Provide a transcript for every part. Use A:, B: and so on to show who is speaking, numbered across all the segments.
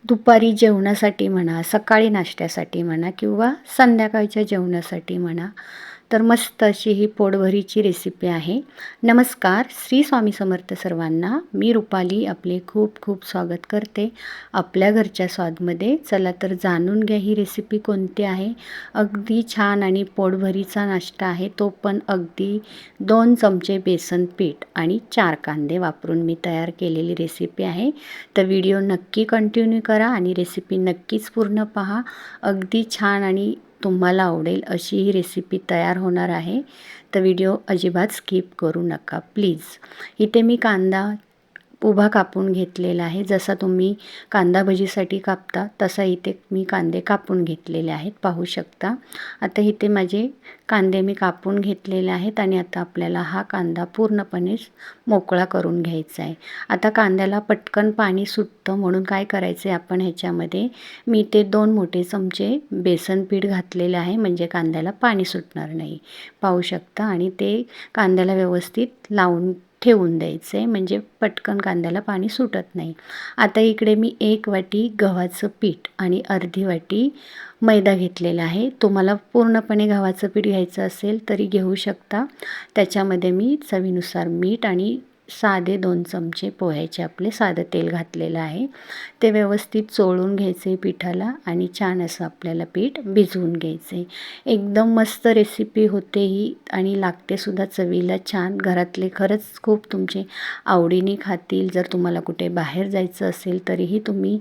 A: दुपारी जेवणासाठी म्हणा, सकाळी नाश्त्यासाठी म्हणा किंवा संध्याकाळच्या जेवणासाठी म्हणा, तर मस्त अशी ही पोटभरीची रेसिपी आहे. नमस्कार, श्री स्वामी समर्थ सर्वांना. मी रुपाली आपले खूप खूप स्वागत करते आपल्या घरच्या स्वादमध्ये. चला तर जाणून घ्या ही रेसिपी कोणती आहे. अगदी छान आणि पोटभरीचा नाश्ता आहे, तो पण अगदी 2 चमचे बेसन पीठ आणि 4 कांदे वापरून मी तयार केलेली रेसिपी आहे. तर व्हिडिओ नक्की कंटिन्यू करा आणि रेसिपी नक्कीच पूर्ण पहा. अगदी छान आणि तुम्हाला आवडेल अशी ही रेसिपी तयार होणार आहे. तर व्हिडिओ अजिबात स्किप करू नका प्लीज. इथे मी कांदा उभा कापून घेतलेला आहे. जसा तुम्ही कांदा भजीसाठी कापता तसा इथे मी कांदे कापून घेतलेले आहेत, पाहू शकता. आता इथे माझे कांदे मी कापून घेतलेले आहेत आणि आता आपल्याला हा कांदा पूर्णपणे मोकळा करून घ्यायचा आहे. आता कांद्याला पटकन पाणी सुटतं म्हणून काय करायचं आहे आपण ह्याच्यामध्ये, मी ते 2 मोठे चमचे बेसन पीठ घातलेले आहे, म्हणजे कांद्याला पाणी सुटणार नाही, पाहू शकता. आणि ते कांद्याला व्यवस्थित लावून ठेवून द्यायचं आहे, म्हणजे पटकन कांद्याला पाणी सुटत नाही. आता इकडे मी 1 वाटी गव्हाचं पीठ आणि अर्धी वाटी मैदा घेतलेला आहे. तुम्हाला पूर्णपणे गव्हाचं पीठ घ्यायचं असेल तरी घेऊ शकता. त्याच्यामध्ये मी चवीनुसार मीठ आणि साधे 2 चमचे पोह्याचे आपले साधं तेल घातलेलं आहे. ते व्यवस्थित चोळून घ्यायचे पिठाला आणि छान असं आपल्याला पीठ भिजवून घ्यायचे. एकदम मस्त रेसिपी होते ही आणि लागतेसुद्धा चवीला छान. घरातले खरंच खूप तुमचे आवडीने खातील. जर तुम्हाला कुठे बाहेर जायचं असेल तरीही तुम्ही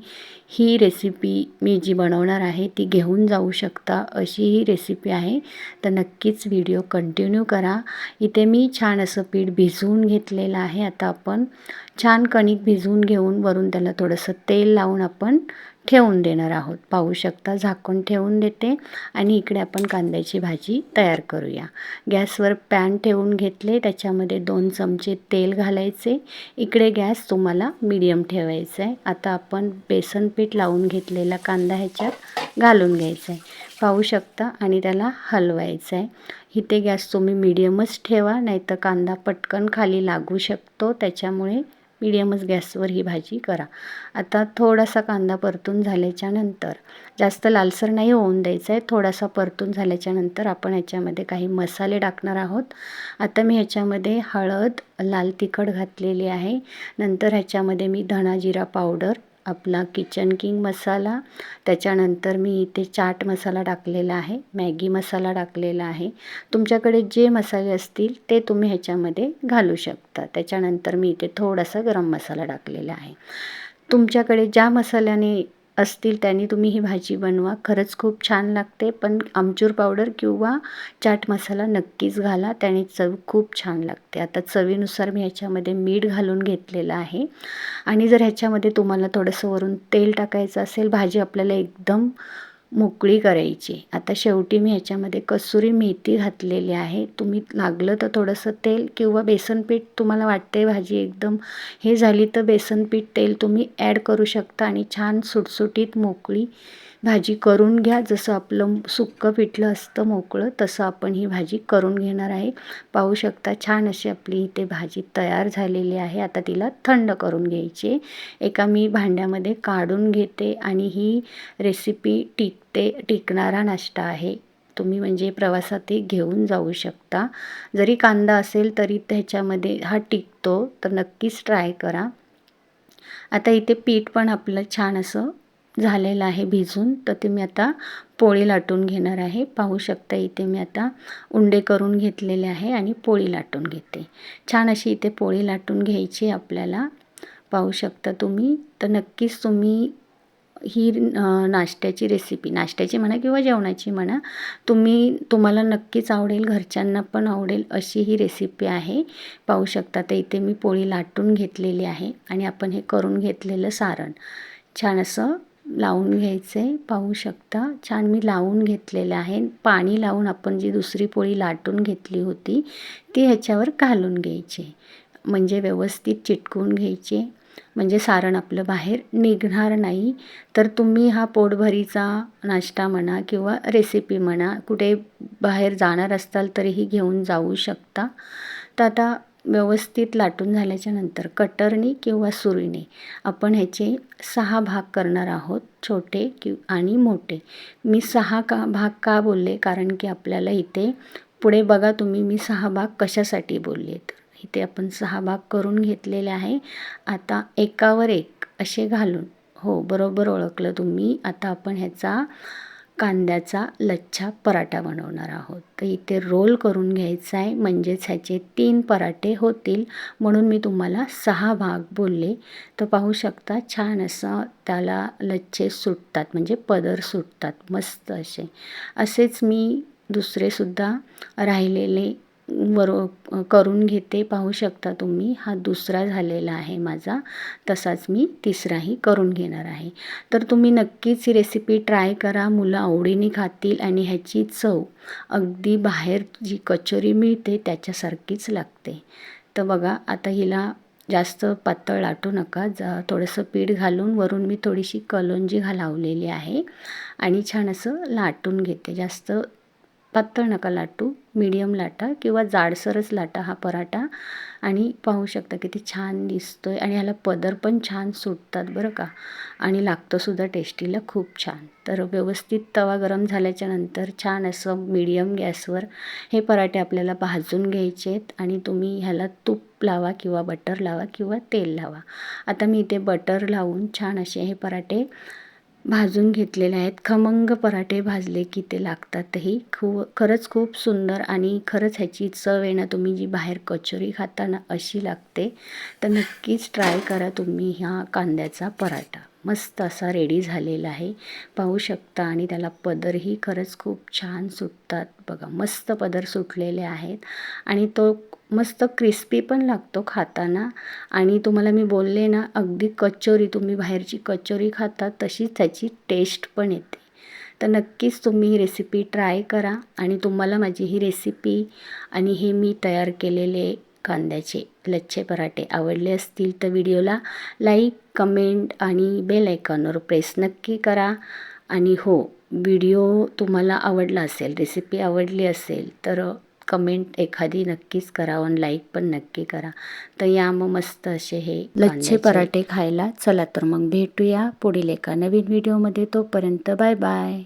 A: ही रेसिपी मी जी बनवणार आहे ती घेऊन जाऊ शकता, अशी ही रेसिपी आहे. तर नक्कीच व्हिडिओ कंटिन्यू करा. इथे मी छान असं पीठ भिजवून घेतलेलं आहे. आता आपण छान कणिक भिजवून घेऊन वरून त्याला थोडंसं तेल लावून आपण ठेवून देणार आहोत, पाहू शकता. झाकून ठेवून देते आणि इकडे आपण कांद्याची भाजी तयार करूया. गॅसवर पॅन ठेवून घेतले, त्याच्यामध्ये 2 चमचे तेल घालायचे. इकडे गॅस तुम्हाला मीडियम ठेवायचा आहे. आता आपण बेसन पीठ लावून घेतलेला कांदा ह्याच्यात घालून घ्यायचा आहे, पाहू शकता, आणि त्याला हलवायचं आहे. इथे गॅस तुम्ही मीडियमच ठेवा, नाहीतर कांदा पटकन खाली लागू शकतो, त्याच्यामुळे मीडियमच गॅसवर ही भाजी करा. आता थोडासा कांदा परतून झाल्याच्या नंतर, जास्त लालसर नाही होऊन द्यायचा आहे, थोडासा परतून झाल्याच्या नंतर आपण ह्याच्यामध्ये काही मसाले टाकणार आहोत. आता मी ह्याच्यामध्ये हळद, लाल तिखट घातलेली आहे. नंतर ह्याच्यामध्ये मी धना जिरा पावडर, आपला किचन किंग मसाला, त्याच्यानंतर मी इथे चाट मसाला टाकलेला आहे, मॅगी मसाला टाकलेला आहे. तुमच्याकडे जे मसाले असतील ते तुम्ही ह्याच्यामध्ये घालू शकता. त्याच्यानंतर मी इथे थोडासा गरम मसाला टाकलेला आहे. तुमच्याकडे ज्या मसाल्याने असतील त्याने तुम्ही ही भाजी बनवा, खरंच खूप छान लागते. पण आमचूर पावडर किंवा चाट मसाला नक्कीच घाला, त्याने चव खूप छान लागते. आता चवीनुसार मी ह्याच्यामध्ये मीठ घालून घेतलेलं आहे. आणि जर ह्याच्यामध्ये तुम्हाला थोडंसं वरून तेल टाकायचं असेल, भाजी आपल्याला एकदम मोकळी करायची. आता शेवटी मी ह्याच्यामध्ये कसुरी मेथी घातलेली आहे. तुम्ही लागलं तर थोडंसं तेल किंवा बेसन पीठ, तुम्हाला वाटते भाजी एकदम हे झाली तर बेसन पीठ, तेल तुम्ही ॲड करू शकता आणि छान सुटसुटीत मोकळी भाजी करून घ्या. जसं आपलं सुक्कं पिठलं असतं मोकळं, तसं आपण ही भाजी करून घेणार आहे. पाहू शकता छान अशी आपली इथे भाजी तयार झालेली आहे. आता तिला थंड करून घ्यायची. एका मी भांड्यामध्ये काढून घेते आणि ही रेसिपी टिकणारा नाश्ता आहे. तुम्ही म्हणजे प्रवासातही घेऊन जाऊ शकता. जरी कांदा असेल तरी त्याच्यामध्ये हा टिकतो, तर नक्कीच ट्राय करा. आता इथे पीठ पण आपलं छान असं झालेलं आहे भिजून, तर ते मी आता पोळी लाटून घेणार आहे. पाहू शकता इथे मी आता उंडे करून घेतलेले आहे आणि पोळी लाटून घेते. छान अशी इथे पोळी लाटून घ्यायची आपल्याला, पाहू शकता तुम्ही. तर नक्कीच तुम्ही ही नाश्त्याची रेसिपी, नाश्त्याची म्हणा किंवा जेवणाची म्हणा, तुम्हाला नक्कीच आवडेल, घरच्यांना पण आवडेल अशी ही रेसिपी आहे. पाहू शकता तर इथे मी पोळी लाटून घेतलेली आहे आणि आपण हे करून घेतलेलं सारण छान असं लावून घ्यायचं आहे. पाहू शकता छान मी लावून घेतलेलं आहे. पाणी लावून आपण जी दुसरी पोळी लाटून घेतली होती ती ह्याच्यावर घालून घ्यायची, म्हणजे व्यवस्थित चिटकवून घ्यायचे, म्हणजे सारण आपलं बाहेर निघणार नाही. तर तुम्ही हा पोटभरीचा नाश्ता म्हणा किंवा रेसिपी म्हणा, कुठे बाहेर जाणार असताल तरीही घेऊन जाऊ शकता. तर आता व्यवस्थित लाटून झाल्याच्या नंतर कटरनी किंवा सुरीने आपण ह्याचे 6 भाग करणार आहोत, छोटे आणि मोठे. मी 6 भाग का बोलले, कारण की आपल्याला इथे पुढे बघा तुम्ही मी 6 भाग कशासाठी बोलले. तर इथे आपण 6 भाग करून घेतलेले आहे. आता एकावर एक असे घालून, हो बरोबर ओळखलं तुम्ही. आता आपण ह्याचा कांद्याचा लच्छा पराठा बनवणार आहोत. तर इथे रोल करून घ्यायचा आहे, म्हणजेच ह्याचे 3 पराठे होतील, म्हणून मी तुम्हाला 6 भाग बोलले. तर पाहू शकता छान असं त्याला लच्छे सुटतात, म्हणजे पदर सुटतात मस्त असे. असेच मी दुसरेसुद्धा राहिलेले करून घेते. पाहू शकता तुम्ही, हा दुसरा झालेला आहे माझा. तसाच मी तिसराही करून घेणार आहे. तर तुम्ही नक्कीच ही रेसिपी ट्राय करा. मुलं आवडीने खातील आणि ह्याची चव अगदी बाहेर जी कचोरी मिळते त्याच्यासारखीच लागते. तर बघा आता हिला जास्त पातळ लाटू नका. थोडंसं पीठ घालून वरून मी थोडीशी कलोंजी लावलेली आहे आणि छान असं लाटून घेते. जास्त पातळ नका लाटू, मीडियम लाटा किंवा जाडसरच लाटा हा पराठा. आणि पाहू शकता किती छान दिसतो आहे आणि ह्याला पदर पण छान सुटतात बरं का, आणि लागतोसुद्धा टेस्टीला खूप छान. तर व्यवस्थित तवा गरम झाल्याच्या नंतर छान असं मीडियम गॅसवर हे पराठे आपल्याला भाजून घ्यायचे आहेत. आणि तुम्ही ह्याला तूप लावा किंवा बटर लावा किंवा तेल लावा. आता मी इथे बटर लावून छान असे हे पराठे भाजून घेतलेले आहेत. खमंग पराठे भाजले की ते लागतातही. खरंच खूप सुंदर आणि खरंच ह्याची चव आहे ना, तुम्ही जी बाहेर कचोरी खाता ना अशी लागते. तर नक्कीच ट्राय करा तुम्ही ह्या कांद्याचा पराठा. मस्त असा रेडी झालेला आहे, पाहू शकता. आणि त्याला पदरही खरंच खूप छान सुटतात बघा, मस्त पदर सुटलेले आहेत. आणि तो मस्त क्रिस्पी पण लागतो खाताना. आणि तुम्हाला मी बोलले ना, अगदी कचोरी, तुम्ही बाहेरची कचोरी खाता तशीच त्याची टेस्ट पण येते. तर नक्कीच तुम्ही ही रेसिपी ट्राय करा. आणि तुम्हाला माझी ही रेसिपी आणि हे मी तयार केलेले कांद्याचे लच्छे पराठे आवडले असतील तर व्हिडिओला लाईक, कमेंट आणि बेल आयकॉनवर प्रेस नक्की करा. आणि हो, व्हिडिओ तुम्हाला आवडला असेल, रेसिपी आवडली असेल तर कमेंट एखादी नक्कीच करा आणि लाईक पण नक्की करा. तर या मग मस्त असे हे लच्छे पराठे खायला. चला तर मग भेटूया पुढील एका नवीन व्हिडिओमध्ये. तोपर्यंत बाय बाय.